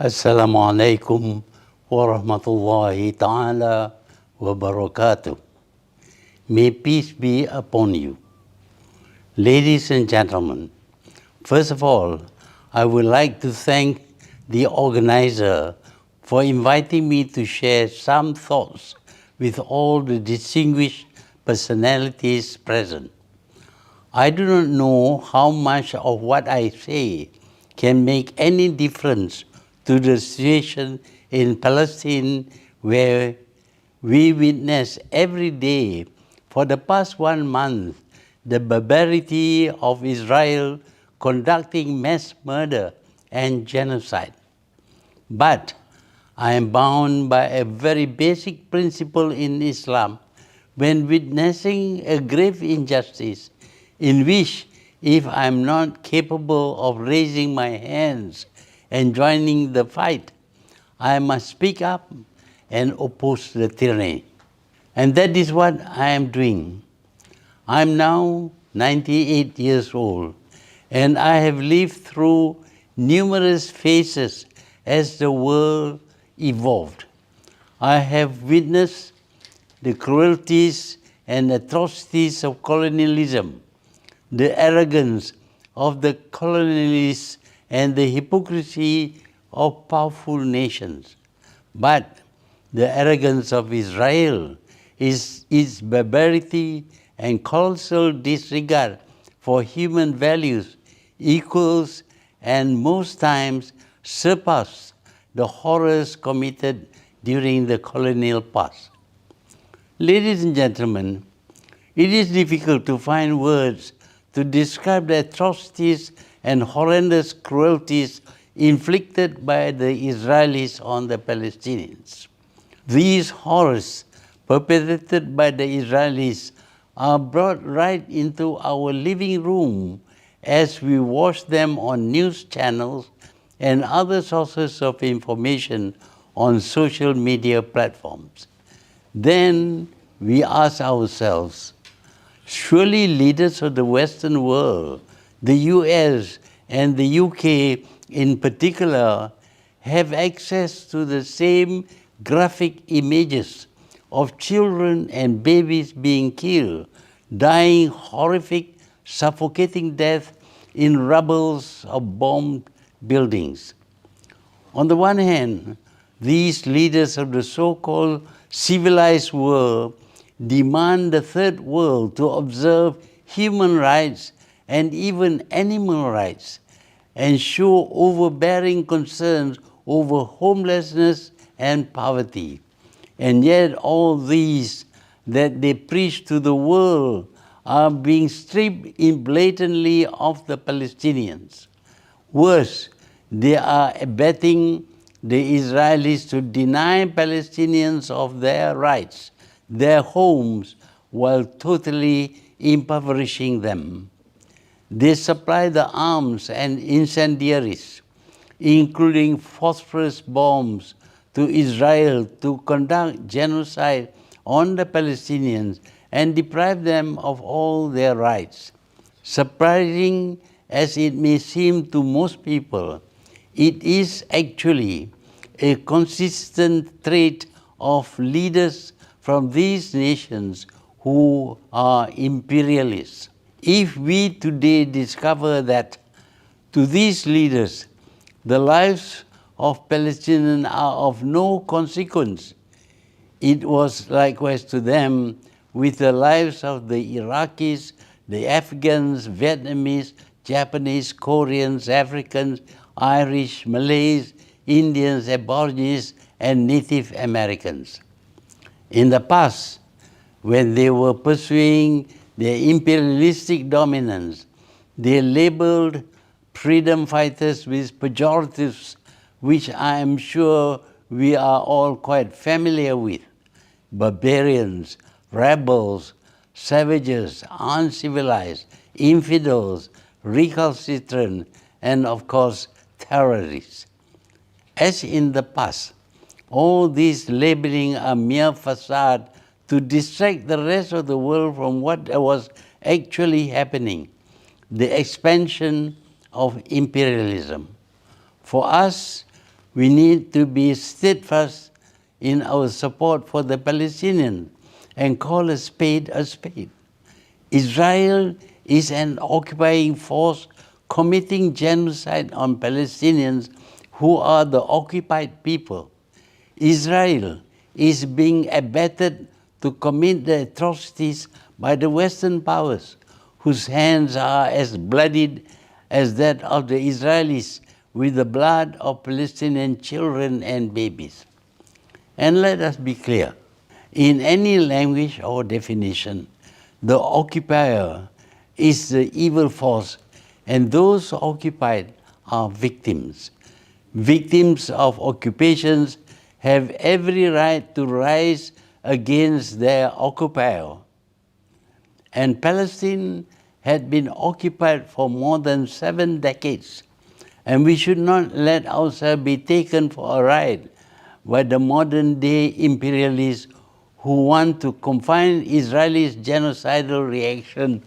Assalamu alaikum wa rahmatullahi ta'ala wa barakatuh. May peace be upon you. Ladies and gentlemen, first of all, I would like to thank the organizer for inviting me to share some thoughts with all the distinguished personalities present. I do not know how much of what I say can make any difference to the situation in Palestine, where we witness every day for the past 1 month the barbarity of Israel conducting mass murder and genocide. But I am bound by a very basic principle in Islam when witnessing a grave injustice in which, if I am not capable of raising my hands and joining the fight, I must speak up and oppose the tyranny. And that is what I am doing. I am now 98 years old, and I have lived through numerous phases as the world evolved. I have witnessed the cruelties and atrocities of colonialism, the arrogance of the colonialists, and the hypocrisy of powerful nations. But the arrogance of Israel is its barbarity and colossal disregard for human values equals and most times surpass the horrors committed during the colonial past. Ladies and gentlemen, it is difficult to find words to describe the atrocities and horrendous cruelties inflicted by the Israelis on the Palestinians. These horrors perpetrated by the Israelis are brought right into our living room as we watch them on news channels and other sources of information on social media platforms. Then we ask ourselves, surely leaders of the Western world, the US and the UK in particular, have access to the same graphic images of children and babies being killed, dying horrific, suffocating death in rubbles of bombed buildings. On the one hand, these leaders of the so-called civilized world demand the third world to observe human rights and even animal rights, and show overbearing concerns over homelessness and poverty. And yet all these that they preach to the world are being stripped blatantly of the Palestinians. Worse, they are abetting the Israelis to deny Palestinians of their rights, their homes, while totally impoverishing them. They supply the arms and incendiaries, including phosphorus bombs, to Israel to conduct genocide on the Palestinians and deprive them of all their rights. Surprising as it may seem to most people, it is actually a consistent trait of leaders from these nations who are imperialists. If we today discover that to these leaders the lives of Palestinians are of no consequence, it was likewise to them with the lives of the Iraqis, the Afghans, Vietnamese, Japanese, Koreans, Africans, Irish, Malays, Indians, Aborigines, and Native Americans. In the past, when they were pursuing their imperialistic dominance, they labeled freedom fighters with pejoratives, which I am sure we are all quite familiar with: barbarians, rebels, savages, uncivilized, infidels, recalcitrant, and of course, terrorists. As in the past, all these labeling are mere facade to distract the rest of the world from what was actually happening, the expansion of imperialism. For us, we need to be steadfast in our support for the Palestinians and call a spade a spade. Israel is an occupying force committing genocide on Palestinians who are the occupied people. Israel is being abetted to commit the atrocities by the Western powers, whose hands are as bloodied as that of the Israelis with the blood of Palestinian children and babies. And let us be clear, in any language or definition, the occupier is the evil force, and those occupied are victims. Victims of occupations have every right to rise against their occupier. And Palestine had been occupied for more than 7 decades, and we should not let ourselves be taken for a ride by the modern-day imperialists who want to confine Israel's genocidal reaction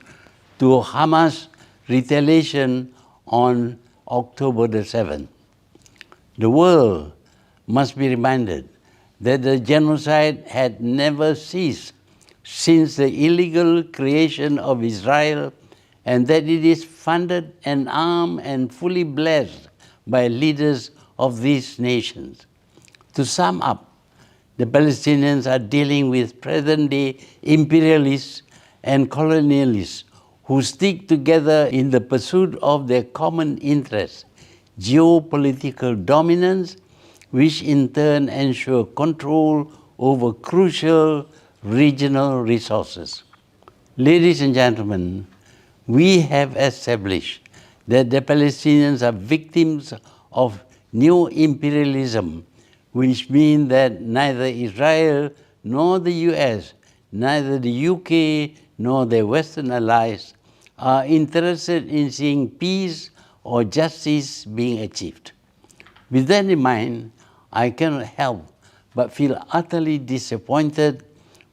to Hamas retaliation on October the 7th. The world must be reminded that the genocide had never ceased since the illegal creation of Israel, and that it is funded and armed and fully blessed by leaders of these nations. To sum up, the Palestinians are dealing with present-day imperialists and colonialists who stick together in the pursuit of their common interests, geopolitical dominance, which in turn ensure control over crucial regional resources. Ladies and gentlemen, we have established that the Palestinians are victims of new imperialism, which means that neither Israel nor the US, neither the UK nor their Western allies are interested in seeing peace or justice being achieved. With that in mind, I cannot help but feel utterly disappointed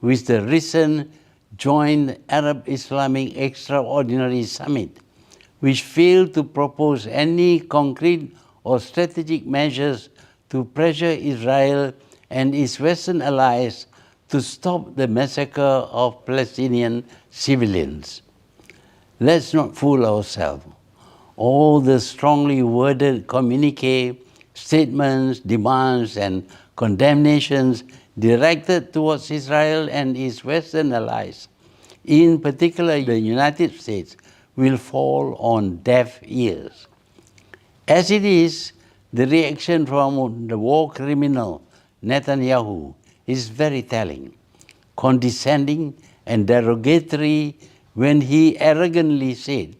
with the recent joint Arab-Islamic Extraordinary Summit, which failed to propose any concrete or strategic measures to pressure Israel and its Western allies to stop the massacre of Palestinian civilians. Let's not fool ourselves. All the strongly worded communique, statements, demands, and condemnations directed towards Israel and its Western allies, in particular the United States, will fall on deaf ears. As it is, the reaction from the war criminal Netanyahu is very telling, condescending and derogatory when he arrogantly said,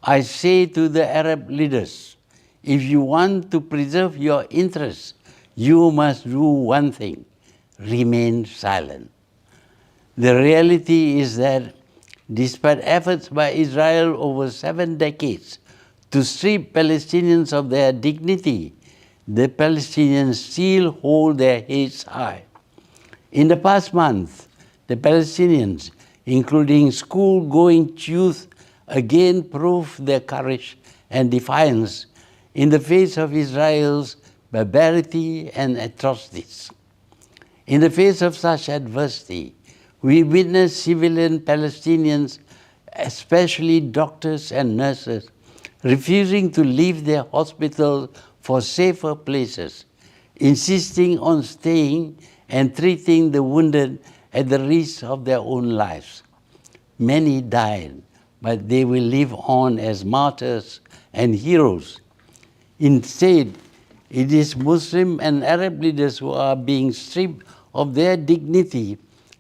"I say to the Arab leaders, if you want to preserve your interests, you must do one thing, remain silent." The reality is that despite efforts by Israel over 7 decades to strip Palestinians of their dignity, the Palestinians still hold their heads high. In the past month, the Palestinians, including school-going youth, again proved their courage and defiance in the face of Israel's barbarity and atrocities. In the face of such adversity, we witness civilian Palestinians, especially doctors and nurses, refusing to leave their hospitals for safer places, insisting on staying and treating the wounded at the risk of their own lives. Many died, but they will live on as martyrs and heroes. Instead, it is Muslim and Arab leaders who are being stripped of their dignity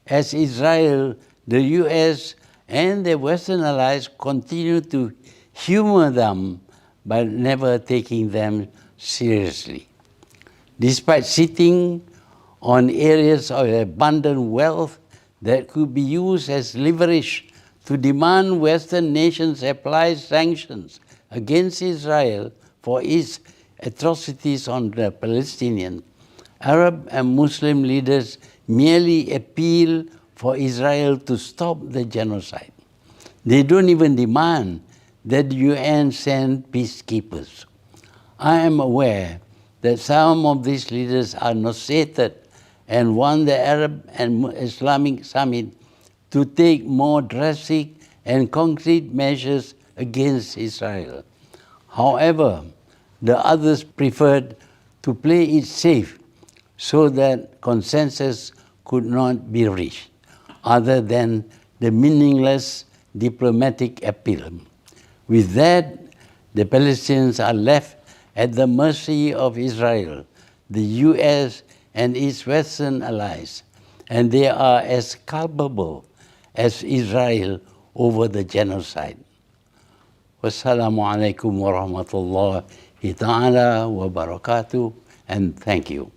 as Israel, the US, and their Western allies continue to humor them by never taking them seriously. Despite sitting on areas of abundant wealth that could be used as leverage to demand Western nations apply sanctions against Israel for its atrocities on the Palestinians, Arab and Muslim leaders merely appeal for Israel to stop the genocide. They don't even demand that the UN send peacekeepers. I am aware that some of these leaders are nauseated and want the Arab and Islamic summit to take more drastic and concrete measures against Israel. However, the others preferred to play it safe so that consensus could not be reached, other than the meaningless diplomatic appeal. With that, the Palestinians are left at the mercy of Israel, the US and its Western allies, and they are as culpable as Israel over the genocide. Wassalamu alaikum wa rahmatullahi ta'ala wa barakatuh, and thank you.